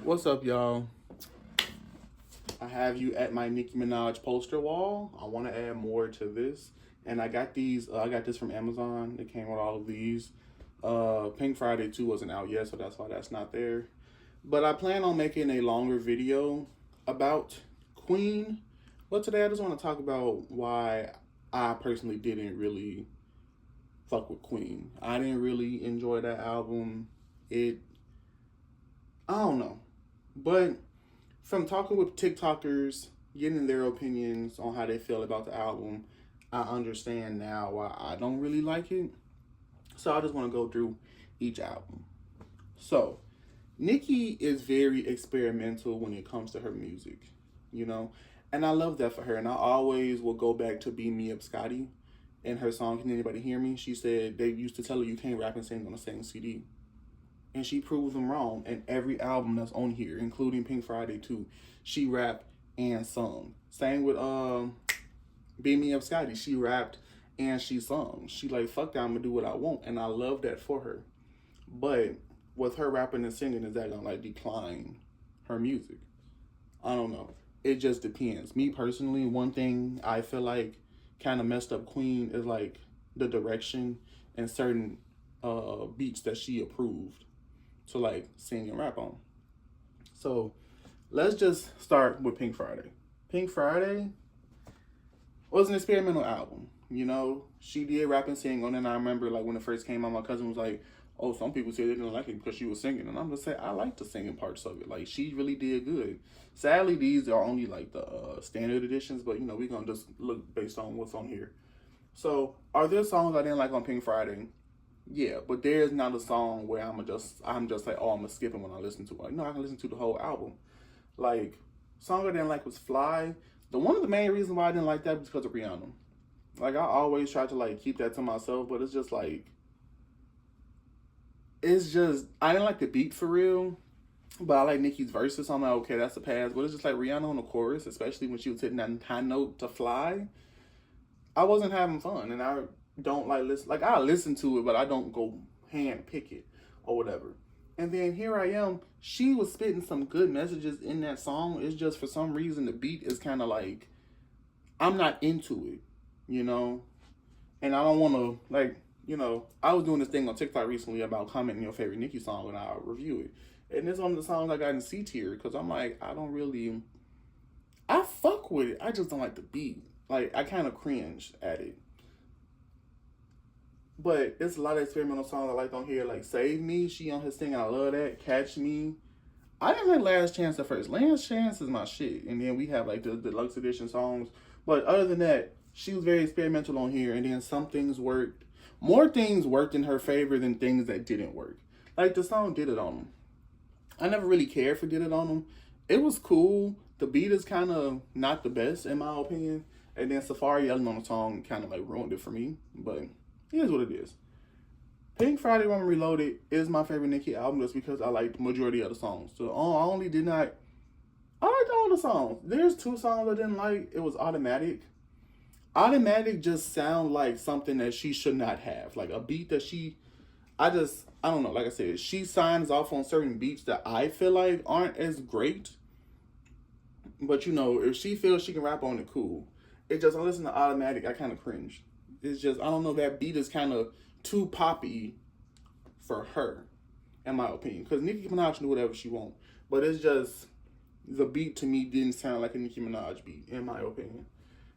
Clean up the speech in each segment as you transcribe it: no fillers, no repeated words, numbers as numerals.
What's up, y'all? I have you at my Nicki Minaj poster wall. I want to add more to this, and I got these. I got this from Amazon. It came with all of these. Pink Friday 2 wasn't out yet, so that's why that's not there. But I plan on making a longer video about Queen. But today I just want to talk about why I personally didn't really fuck with Queen. I didn't really enjoy that album. I don't know. But from talking with TikTokers, getting their opinions on how they feel about the album, I understand now why I don't really like it. So I just want to go through each album. So, Nicki is very experimental when it comes to her music, you know? And I love that for her. And I always will go back to Beam Me Up Scotty in her song, Can Anybody Hear Me? She said they used to tell her you can't rap and sing on the same CD. And she proved them wrong. And every album that's on here, including Pink Friday 2, she rapped and sung. Same with Beam Me Up Scotty. She rapped and she sung. She like, fuck that, I'm gonna do what I want. And I love that for her. But with her rapping and singing, is that gonna like decline her music? I don't know. It just depends. Me personally, one thing I feel like kind of messed up Queen is like the direction and certain beats that she approved to like sing and rap on. So let's just start with Pink Friday. Pink Friday was an experimental album. You know, she did rap and sing on it. And I remember like when it first came out, my cousin was like, oh, some people say they didn't like it because she was singing. And I'm just saying, I like the singing parts of it. Like, she really did good. Sadly, these are only like the standard editions, but you know, we're going to just look based on what's on here. So, are there songs I didn't like on Pink Friday? Yeah, but there's not a song where I'm just like, oh, I'm going to skip it when I listen to it. Like, no, I can listen to the whole album. Like, song I didn't like was Fly. One of the main reasons why I didn't like that was because of Rihanna. Like, I always try to like keep that to myself, but it's just like, I didn't like the beat for real, but I like Nicki's verses, so I'm like, okay, that's a pass. But it's just like Rihanna on the chorus, especially when she was hitting that high note to Fly. I wasn't having fun, and I don't like listen. Like, I listen to it, but I don't go hand pick it or whatever. And then here I am. She was spitting some good messages in that song. It's just for some reason the beat is kind of like, I'm not into it, you know? And I don't want to, like, you know, I was doing this thing on TikTok recently about commenting your favorite Nicki song and I'll review it. And it's one of the songs I got in C tier because I'm like, I fuck with it. I just don't like the beat. Like, I kind of cringe at it. But there's a lot of experimental songs I like on here, like Save Me. She on his thing. I love that. Catch Me. I didn't like Last Chance at first. Last Chance is my shit. And then we have like the deluxe edition songs. But other than that, she was very experimental on here. And then some things worked. More things worked in her favor than things that didn't work. Like the song Did It On Them. I never really cared for Did It On Them. It was cool. The beat is kind of not the best in my opinion. And then Safari yelling on the song kind of like ruined it for me. But it is what it is. Pink Friday Woman Reloaded is my favorite Nicki album just because I like the majority of the songs. So I liked all the songs. There's 2 songs I didn't like. It was Automatic. Automatic just sound like something that she should not have. Like a beat that I don't know. Like I said, she signs off on certain beats that I feel like aren't as great. But you know, if she feels she can rap on it, cool. It just, I listen to Automatic, I kind of cringe. It's just, I don't know, that beat is kind of too poppy for her, in my opinion. Because Nicki Minaj can do whatever she wants. But it's just, the beat to me didn't sound like a Nicki Minaj beat, in my opinion.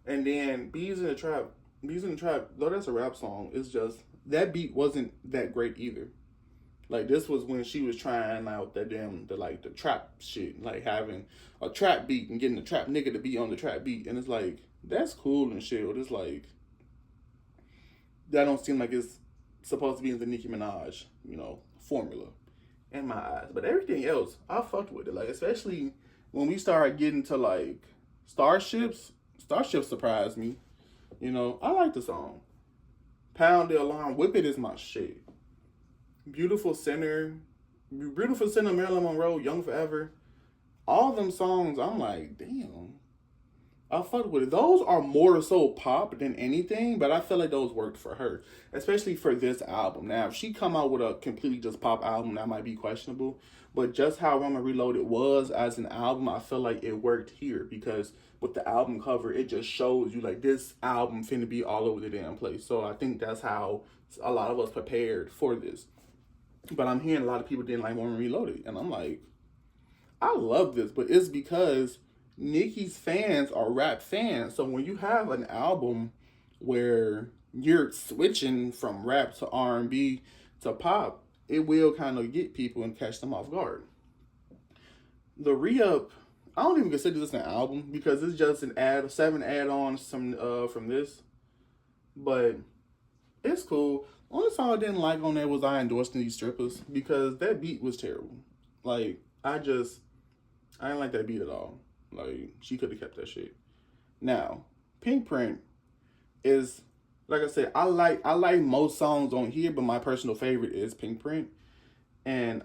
And then Bees in the Trap, though that's a rap song, it's just, that beat wasn't that great either. Like, this was when she was trying out the trap shit. Like, having a trap beat and getting the trap nigga to be on the trap beat. And it's like, that's cool and shit, but it's like, that don't seem like it's supposed to be in the Nicki Minaj, you know, formula in my eyes. But everything else, I fucked with it. Like, especially when we started getting to, like, Starships surprised me. You know, I like the song. Pound the Alarm, Whip It is my shit. Beautiful Sinner, Marilyn Monroe, Young Forever. All them songs, I'm like, damn. I fuck with it. Those are more so pop than anything, but I feel like those worked for her, especially for this album. Now, if she come out with a completely just pop album, that might be questionable. But just how Roma Reloaded was as an album, I feel like it worked here because with the album cover, it just shows you like this album finna be all over the damn place. So I think that's how a lot of us prepared for this. But I'm hearing a lot of people didn't like Roma Reloaded, and I'm like, I love this, but it's because Nicki's fans are rap fans. So when you have an album where you're switching from rap to R&B to pop, it will kind of get people and catch them off guard. The re-up, I don't even consider this an album because it's just an ad, 7 add-ons from this, but it's cool. Only song I didn't like on there was I Endorsed These Strippers because that beat was terrible. Like I didn't like that beat at all. Like, she could have kept that shit. Now, Pink Print is, like I said, I like most songs on here, but my personal favorite is Pink Print. And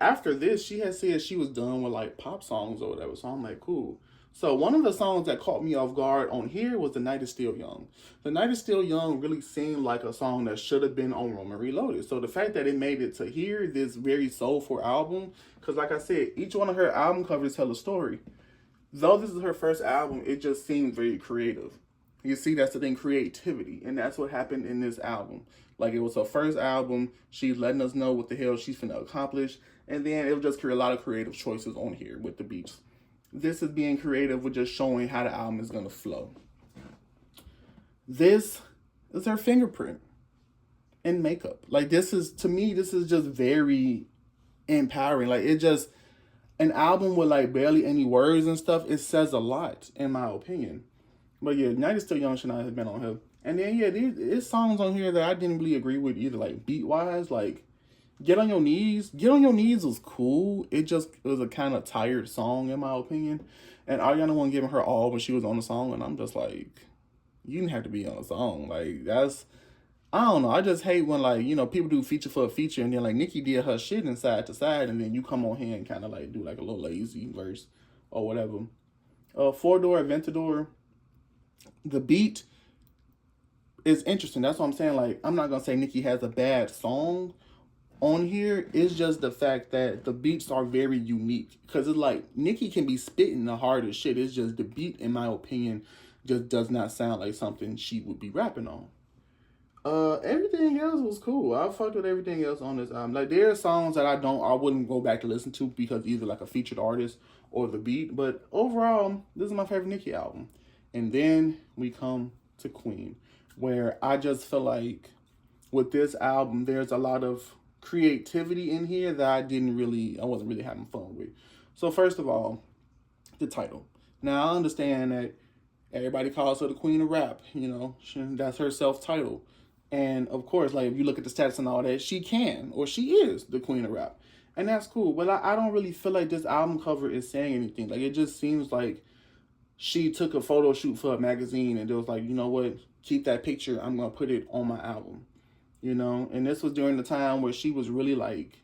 after this, she had said she was done with like pop songs or whatever. So I'm like, cool. So one of the songs that caught me off guard on here was The Night Is Still Young. The Night Is Still Young really seemed like a song that should have been on Roma Reloaded. So the fact that it made it to here, this very soulful album, because like I said, each one of her album covers tell a story. Though this is her first album, it just seemed very creative. You see, that's the thing, creativity. And that's what happened in this album. Like, it was her first album. She's letting us know what the hell she's finna accomplish. And then it will just create a lot of creative choices on here with the beats. This is being creative with just showing how the album is going to flow. This is her fingerprint and makeup. Like, this is, to me, this is just very empowering. Like, it just, an album with like barely any words and stuff, it says a lot, in my opinion. But yeah, Night Is Still Young should not have been on here. And then, yeah, there's songs on here that I didn't really agree with either, like beat-wise, like, Get on Your Knees. Get on Your Knees was cool. It was a kind of tired song, in my opinion. And Ariana wasn't giving her all when she was on the song. And I'm just like, you didn't have to be on a song. Like, I don't know. I just hate when, like, people do feature for a feature. And then, like, Nicki did her shit in side to side. And then you come on here and kind of, like, do, like, a little lazy verse or whatever. Four Door, Aventador. The beat is interesting. That's what I'm saying. Like, I'm not going to say Nicki has a bad song on here. Is just the fact that the beats are very unique, because it's like Nicki can be spitting the hardest shit. It's just the beat, in my opinion, just does not sound like something she would be rapping on. Everything else was cool. I fucked with everything else on this album. Like, there are songs that I wouldn't go back to listen to because either like a featured artist or the beat, but overall, this is my favorite Nicki album. And then we come to Queen, where I just feel like with this album, there's a lot of creativity in here that I wasn't really having fun with. So first of all, the title. Now I understand that everybody calls her the queen of rap, that's her self-title. And of course, like, if you look at the stats and all that, she is the queen of rap. And that's cool. But I don't really feel like this album cover is saying anything. Like, it just seems like she took a photo shoot for a magazine and it was like, you know what, keep that picture, I'm going to put it on my album. And this was during the time where she was really like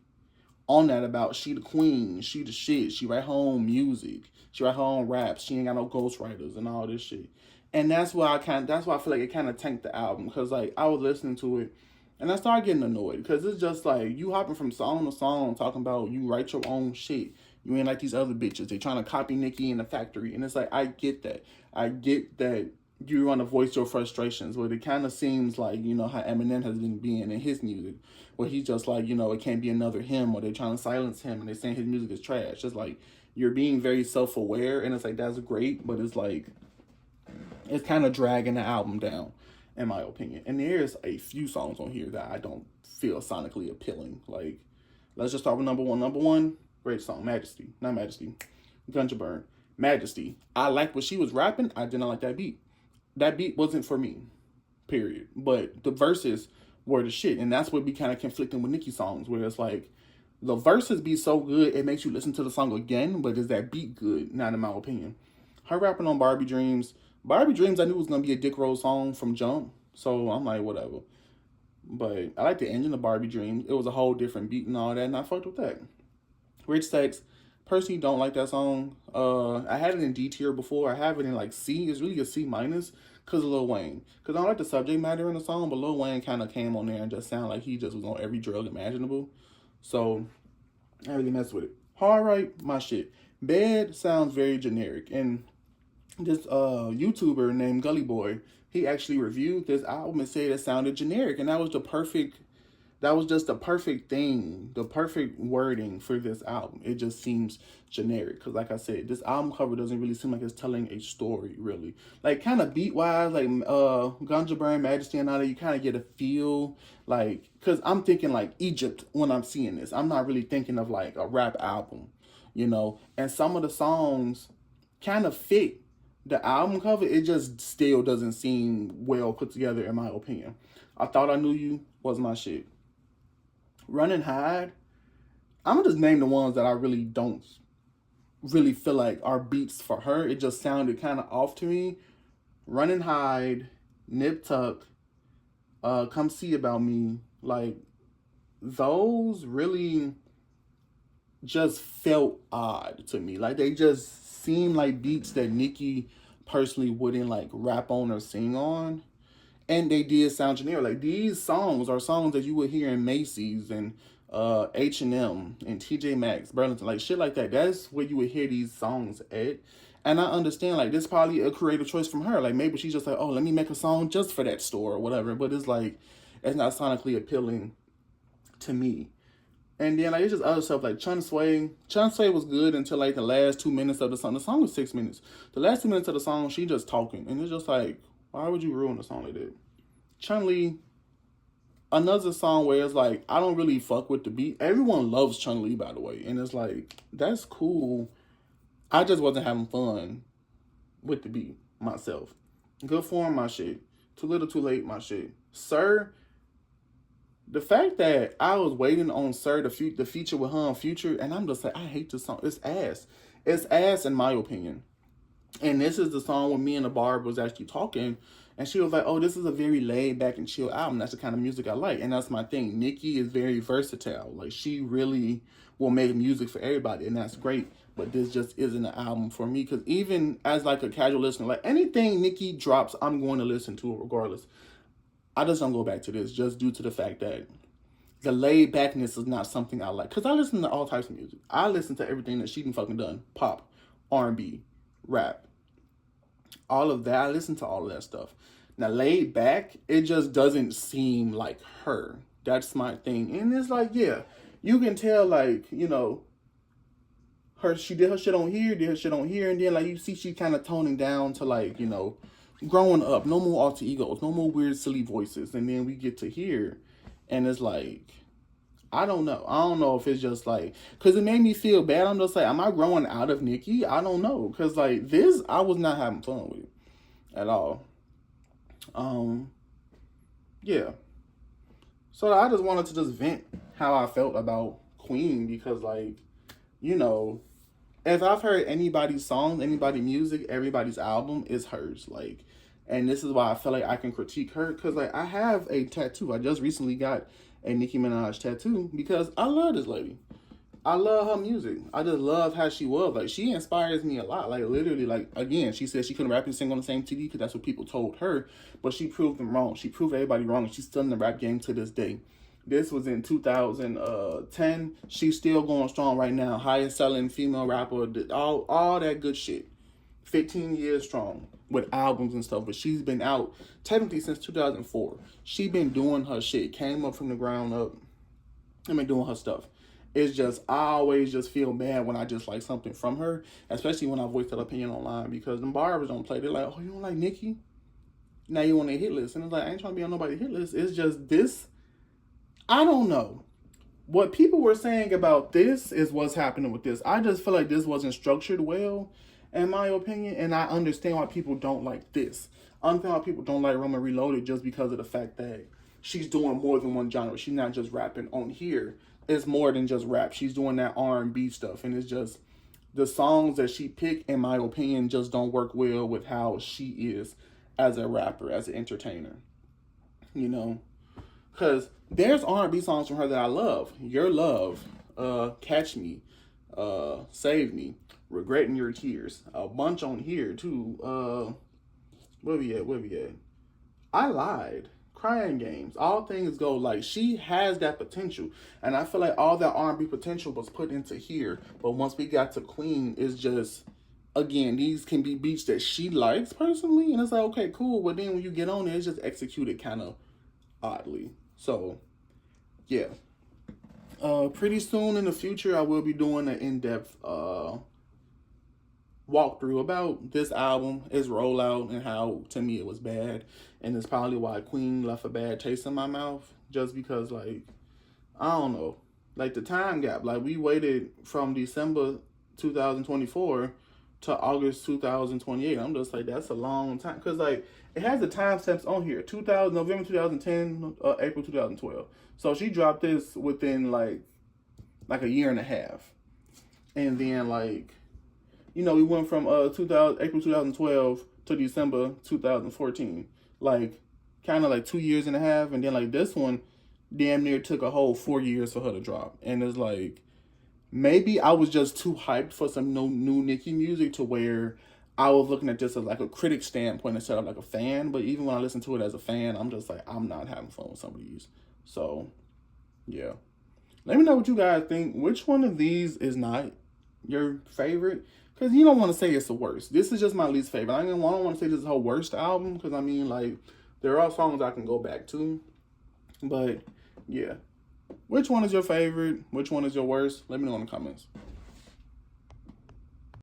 on that about she the queen, she the shit, she write her own music, she write her own raps, she ain't got no ghostwriters and all this shit. And that's why I feel like it kind of tanked the album, because like I was listening to it and I started getting annoyed, because it's just like you hopping from song to song talking about you write your own shit. You ain't like these other bitches. They trying to copy Nicki in the factory. And it's like, I get that. I get that you want to voice your frustrations, but it kind of seems like, how Eminem has been being in his music, where he's just like, it can't be another him, or they're trying to silence him and they're saying his music is trash. It's like, you're being very self-aware, and it's like, that's great, but it's like, it's kind of dragging the album down, in my opinion. And there's a few songs on here that I don't feel sonically appealing. Like, let's just start with number one. Number one, great song, Majesty. Not Majesty. Gunja Burn. Majesty. I like what she was rapping. I did not like that beat. That beat wasn't for me, period. But the verses were the shit. And that's what be kind of conflicting with Nicki songs, where it's like, the verses be so good, it makes you listen to the song again, but is that beat good? Not in my opinion. Her rapping on Barbie Dreams. Barbie Dreams, I knew it was going to be a Dick Rose song from jump. So I'm like, whatever. But I like the engine of Barbie Dreams. It was a whole different beat and all that, and I fucked with that. Rich Sex, Personally, don't like that song. I had it in D tier before. I have it in like C. It's really a C minus because of Lil Wayne. Because I don't like the subject matter in the song, but Lil Wayne kind of came on there and just sounded like he just was on every drug imaginable. So I really messed with it. Hard Right, my shit. Bad sounds very generic. And this YouTuber named Gully Boy, he actually reviewed this album and said it sounded generic. And that was just the perfect thing, the perfect wording for this album. It just seems generic. Because like I said, this album cover doesn't really seem like it's telling a story, really. Like, kind of beat-wise, like Ganja Burn, Majesty, and all that, you kind of get a feel. Like, because I'm thinking, like, Egypt when I'm seeing this. I'm not really thinking of, like, a rap album, you know? And some of the songs kind of fit the album cover. It just still doesn't seem well put together, in my opinion. I Thought I Knew You was my shit. Run and Hide, I'm gonna just name the ones that I really don't really feel like are beats for her. It just sounded kind of off to me. Run and Hide, Nip Tuck, Come See About Me, like those really just felt odd to me. Like they just seem like beats that Nicki personally wouldn't like rap on or sing on. And they did sound generic. Like these songs are songs that you would hear in Macy's and H&M and TJ Maxx, Burlington, like shit like that. That's where you would hear these songs at. And I understand, like, this is probably a creative choice from her. Like, maybe she's just like, oh, let me make a song just for that store or whatever. But it's like, it's not sonically appealing to me. And then, like, it's just other stuff, like Chun Sway. Chun Sway was good until, like, the last 2 minutes of the song. The song was 6 minutes. The last 2 minutes of the song, she just talking. And it's just like, why would you ruin a song like that? Chun Li, another song where it's like, I don't really fuck with the beat. Everyone loves Chun Li, by the way. And it's like, that's cool. I just wasn't having fun with the beat myself. Good Form, my shit. Too Little Too Late, my shit. Sir, the fact that I was waiting on Sir, the feature with her and Future, and I'm just like, I hate this song. It's ass. It's ass in my opinion. And this is the song when me and the Barb was actually talking, and she was like, oh, this is a very laid back and chill album. That's the kind of music I like. And that's my thing. Nicki is very versatile. Like, she really will make music for everybody, and that's great. But this just isn't an album for me. Because even as, like, a casual listener, like, anything Nicki drops, I'm going to listen to it regardless. I just don't go back to this just due to the fact that the laid backness is not something I like. Because I listen to all types of music. I listen to everything that she done fucking done. Pop, R&B, rap, all of that. I listen to all of that stuff. Now, laid back, it just doesn't seem like her. That's my thing. And it's like, yeah, you can tell, like, you know, she did her shit on here, and then, like, you see she kind of toning down to, like, you know, growing up. No more alter egos, no more weird, silly voices. And then we get to here, and it's like, I don't know. I don't know if it's just, like, because it made me feel bad. I'm just like, am I growing out of Nicki? I don't know. Because, like, this, I was not having fun with it at all. Yeah. So I just wanted to just vent how I felt about Queen, because, like, you know, if I've heard anybody's song, anybody's music, everybody's album is hers. Like, and this is why I feel like I can critique her, because, like, I have a tattoo. I just recently got a Nicki Minaj tattoo because I love this lady. I love her music. I just love how she was. Like, she inspires me a lot. Like, literally, like, again, she said she couldn't rap and sing on the same CD because that's what people told her. But she proved them wrong. She proved everybody wrong. And she's still in the rap game to this day. This was in 2010. She's still going strong right now. Highest selling female rapper. All that good shit. 15 years strong with albums and stuff. But she's been out technically since 2004. She been doing her shit. Came up from the ground up. And been doing her stuff. It's just, I always just feel bad when I just like something from her, especially when I voice that opinion online, because them barbers don't play. They're like, oh, you don't like Nicki? Now you on a hit list. And it's like, I ain't trying to be on nobody's hit list. It's just this, I don't know. What people were saying about this is what's happening with this. I just feel like this wasn't structured well, in my opinion, and I understand why people don't like this. I understand why people don't like Roma Reloaded just because of the fact that she's doing more than one genre. She's not just rapping on here. It's more than just rap. She's doing that R&B stuff. And it's just, the songs that she picked, in my opinion, just don't work well with how she is as a rapper, as an entertainer. You know? Because there's R&B songs from her that I love. Your Love, Catch Me, Save Me, Regretting Your Tears, a bunch on here too. Where we at? Where we at? I Lied, Crying Games, All Things Go. Like, she has that potential, and I feel like all that R&B potential was put into here. But once we got to Queen, it's just, again, these can be beats that she likes personally, and it's like, okay, cool. But then when you get on it, it's just executed kind of oddly. So yeah. Pretty soon in the future, I will be doing an in-depth walkthrough about this album, its rollout, and how, to me, it was bad. And it's probably why Queen left a bad taste in my mouth. Just because, like, I don't know. Like, the time gap. Like, we waited from December 2024 to August 2028. I'm just like, that's a long time. Because, like, it has the timestamps on here. November 2010, April 2012. So she dropped this within, like a year and a half. And then, like, you know, we went from April 2012 to December 2014. Like, kind of like 2 years and a half. And then, like, this one damn near took a whole 4 years for her to drop. And it's like, maybe I was just too hyped for some new Nicki music to where I was looking at this as like a critic standpoint instead of like a fan. But even when I listen to it as a fan, I'm just like, I'm not having fun with some of these. So, yeah. Let me know what you guys think. Which one of these is not your favorite? Because you don't want to say it's the worst. This is just my least favorite. I don't want to say this is her worst album. Because, I mean, like, there are songs I can go back to. But, yeah. Which one is your favorite? Which one is your worst? Let me know in the comments.